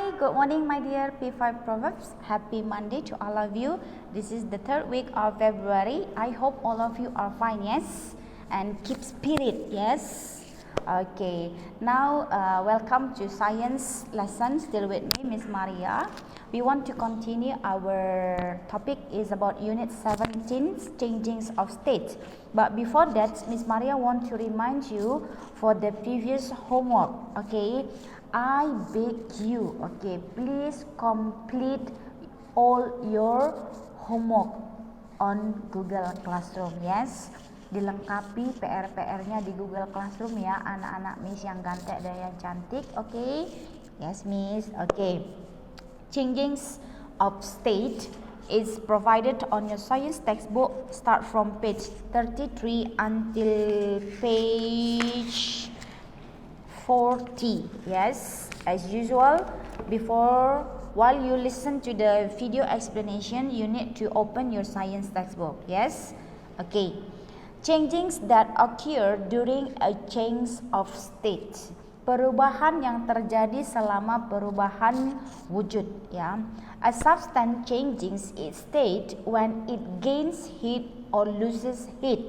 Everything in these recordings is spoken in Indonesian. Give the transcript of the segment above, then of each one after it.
Hi, good morning my dear P5 Proverbs. Happy Monday to all of you. This is the third week of February. I hope all of you are fine, yes? And keep spirit, yes? Okay, now welcome to science lesson. Still with me, Miss Maria. We want to continue. Our topic is about unit 17, changings of state. But before that, Miss Maria want to remind you for the previous homework, okay? I beg you, okay, please complete all your homework on Google Classroom, yes. Dilengkapi PR-PR-nya di Google Classroom ya, anak-anak Miss yang ganteng dan yang cantik, okay? Yes, Miss, okay. Changings of state is provided on your science textbook. Start from page 33 until page 40. Yes, as usual, while you listen to the video explanation, you need to open your science textbook. Yes, okay. Changings that occur during a change of state. Perubahan yang terjadi selama perubahan wujud, ya. A substance changes its state when it gains heat or loses heat.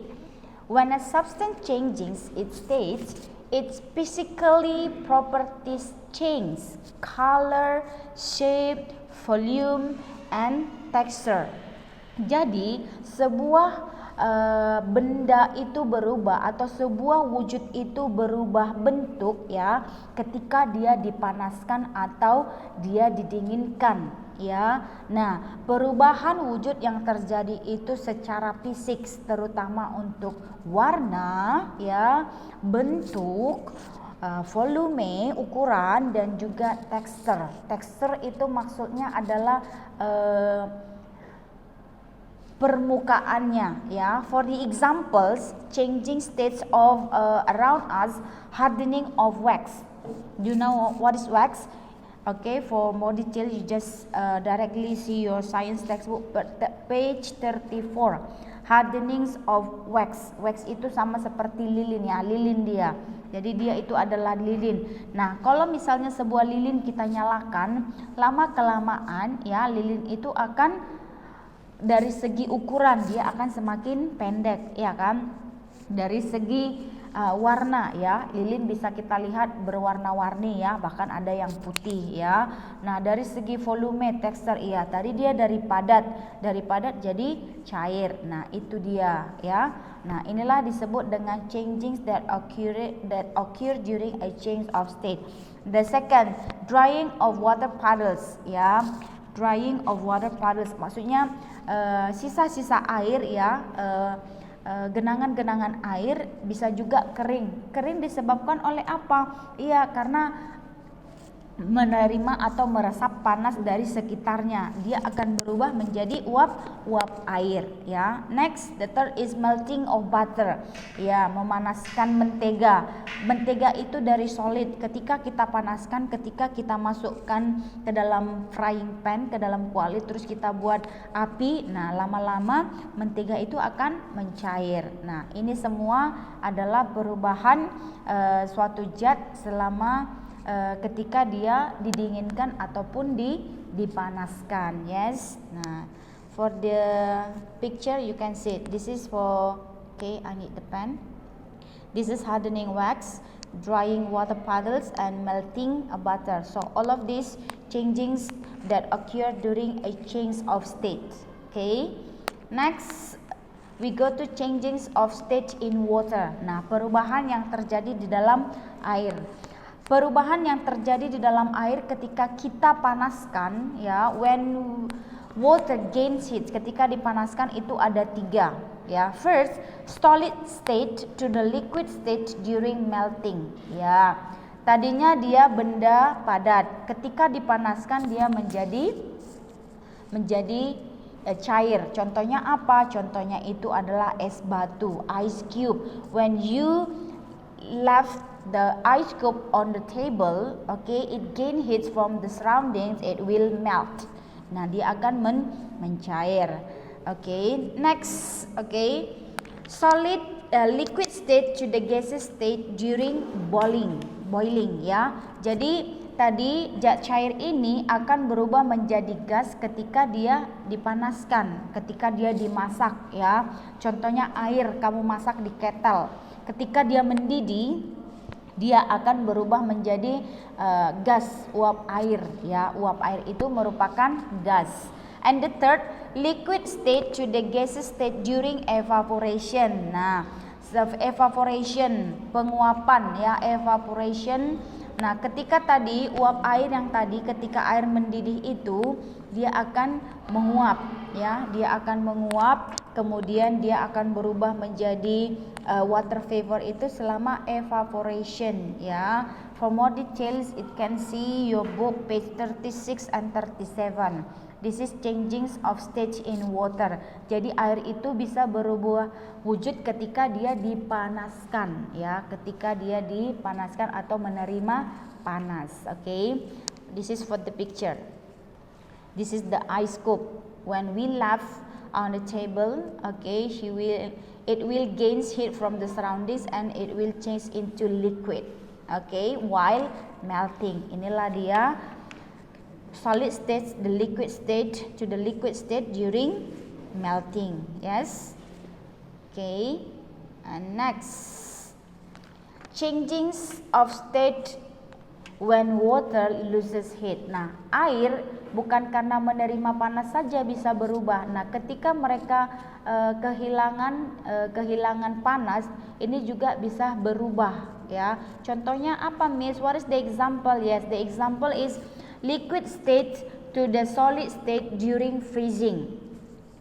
When a substance changes its state, its physically properties change: color, shape, volume, and texture. Jadi sebuah benda itu berubah atau sebuah wujud itu berubah bentuk ya ketika dia dipanaskan atau dia didinginkan ya. Nah, perubahan wujud yang terjadi itu secara fisik, terutama untuk warna ya, bentuk, volume, ukuran, dan juga tekstur. Tekstur itu maksudnya adalah permukaannya ya. For the examples, changing states of around us, hardening of wax. Do you know what is wax? Okay, for more detail you just directly see your science textbook page 34. Hardenings of wax. Wax itu sama seperti lilin ya, lilin dia. Jadi dia itu adalah lilin. Nah, kalau misalnya sebuah lilin kita nyalakan, lama kelamaan ya lilin itu akan dari segi ukuran dia akan semakin pendek ya kan. Dari segi warna ya, lilin bisa kita lihat berwarna-warni ya, bahkan ada yang putih ya. Nah, dari segi volume, tekstur ya, tadi dia dari padat jadi cair. Nah, itu dia ya. Nah, inilah disebut dengan changings that occur during a change of state. The second, drying of water puddles ya. Drying of water puddles maksudnya sisa-sisa air ya, genangan-genangan air bisa juga kering. Kering disebabkan oleh apa? Iya, karena menerima atau meresap panas dari sekitarnya, dia akan berubah menjadi uap air ya. Next, the third is melting of butter ya, memanaskan mentega. Mentega itu dari solid, ketika kita panaskan, ketika kita masukkan ke dalam frying pan, ke dalam kuali, terus kita buat api, nah lama-lama mentega itu akan mencair. Nah, ini semua adalah perubahan suatu zat selama ketika dia didinginkan ataupun dipanaskan. Yes. Nah, for the picture you can see it. This is for, okay, I need the pen. This is hardening wax, drying water puddles, and melting a butter. So all of these changings that occur during a change of state. Okay. Next, we go to changings of state in water. Nah, perubahan yang terjadi di dalam air. Perubahan yang terjadi di dalam air ketika kita panaskan ya, when water gains heat, ketika dipanaskan itu ada 3 ya. First, solid state to the liquid state during melting ya. Tadinya dia benda padat, ketika dipanaskan dia menjadi cair. Contohnya apa? Contohnya itu adalah es batu, ice cube. When you left the ice cube on the table, okay, it gain heat from the surroundings, it will melt. Nah, dia akan mencair. Okay, next, okay, solid liquid state to the gaseous state during boiling ya. Jadi tadi zat cair ini akan berubah menjadi gas ketika dia dipanaskan, ketika dia dimasak ya. Contohnya air kamu masak di kettle. Ketika dia mendidih, dia akan berubah menjadi gas, uap air ya. Uap air itu merupakan gas. And the third, liquid state to the gaseous state during evaporation. Nah, evaporation, penguapan ya, evaporation. Nah, ketika tadi uap air yang tadi ketika air mendidih itu dia akan menguap ya, dia akan menguap, kemudian dia akan berubah menjadi water vapor itu selama evaporation ya. For more details, it can see your book page 36 and 37. This is changing of stage in water. Jadi air itu bisa berubah wujud ketika dia dipanaskan ya, ketika dia dipanaskan atau menerima panas. Okay, this is for the picture. This is the ice cube. When we left on the table, okay, it will gain heat from the surroundings and it will change into liquid. Okay, while melting. Inilah dia solid state, the liquid state to the liquid state during melting. Yes. Okay. And next, changing of state when water loses heat. Nah, air bukan karena menerima panas saja bisa berubah. Nah, ketika mereka kehilangan panas, ini juga bisa berubah ya. Contohnya apa, Miss? What is the example? Yes, the example is liquid state to the solid state during freezing.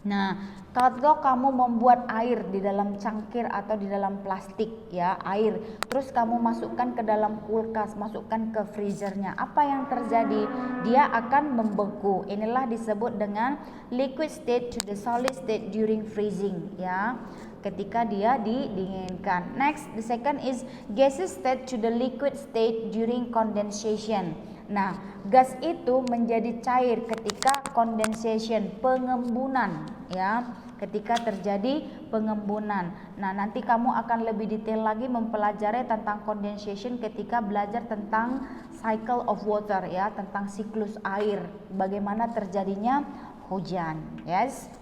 Nah, kalau kamu membuat air di dalam cangkir atau di dalam plastik ya, air, terus kamu masukkan ke dalam kulkas, masukkan ke freezernya, apa yang terjadi? Dia akan membeku. Inilah disebut dengan liquid state to the solid state during freezing ya, ketika dia didinginkan. Next, the second is gaseous state to the liquid state during condensation. Nah, gas itu menjadi cair ketika condensation, pengembunan ya, ketika terjadi pengembunan. Nah, nanti kamu akan lebih detail lagi mempelajari tentang condensation ketika belajar tentang cycle of water ya, tentang siklus air, bagaimana terjadinya hujan. Yes.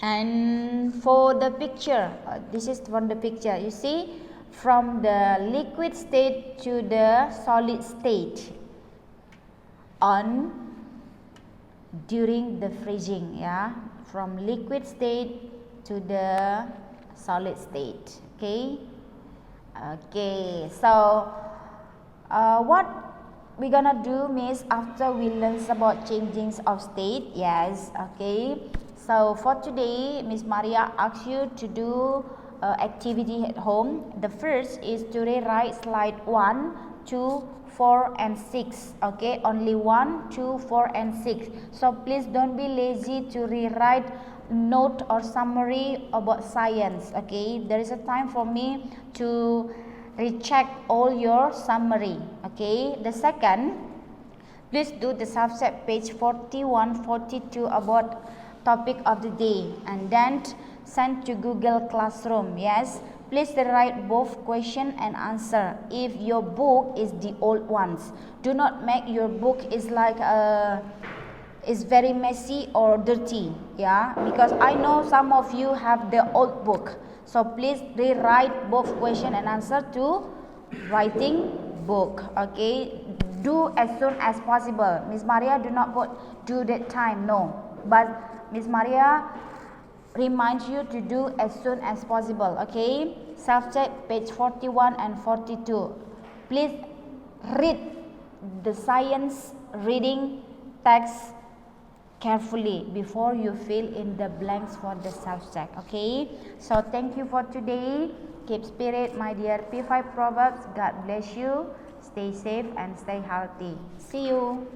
And for the picture, this is from the picture. You see, from the liquid state to the solid state on during the freezing ya, from liquid state to the solid state. Okay. So what we gonna do, Miss, after we learn about changing of state? Yes. Okay, so for today Miss Maria asks you to do activity at home. The first is to rewrite slide 1, 2, 4 and 6. Okay, only 1, 2, 4 and 6. So please don't be lazy to rewrite note or summary about science. Okay, there is a time for me to recheck all your summary. Okay, the second, please do the subject page 41, 42 about topic of the day and then send to Google Classroom. Yes, please write both question and answer. If your book is the old ones, do not make your book is like is very messy or dirty. Yeah, because I know some of you have the old book. So please rewrite both question and answer to writing book. Okay, do as soon as possible. Miss Maria do not put do that time, no, but Miss Maria reminds you to do as soon as possible. Okay, subject page 41 and 42. Please read the science reading text carefully before you fill in the blanks for the subject. Okay, so thank you for today. Keep spirit, my dear P5 Proverbs. God bless you. Stay safe and stay healthy. See you.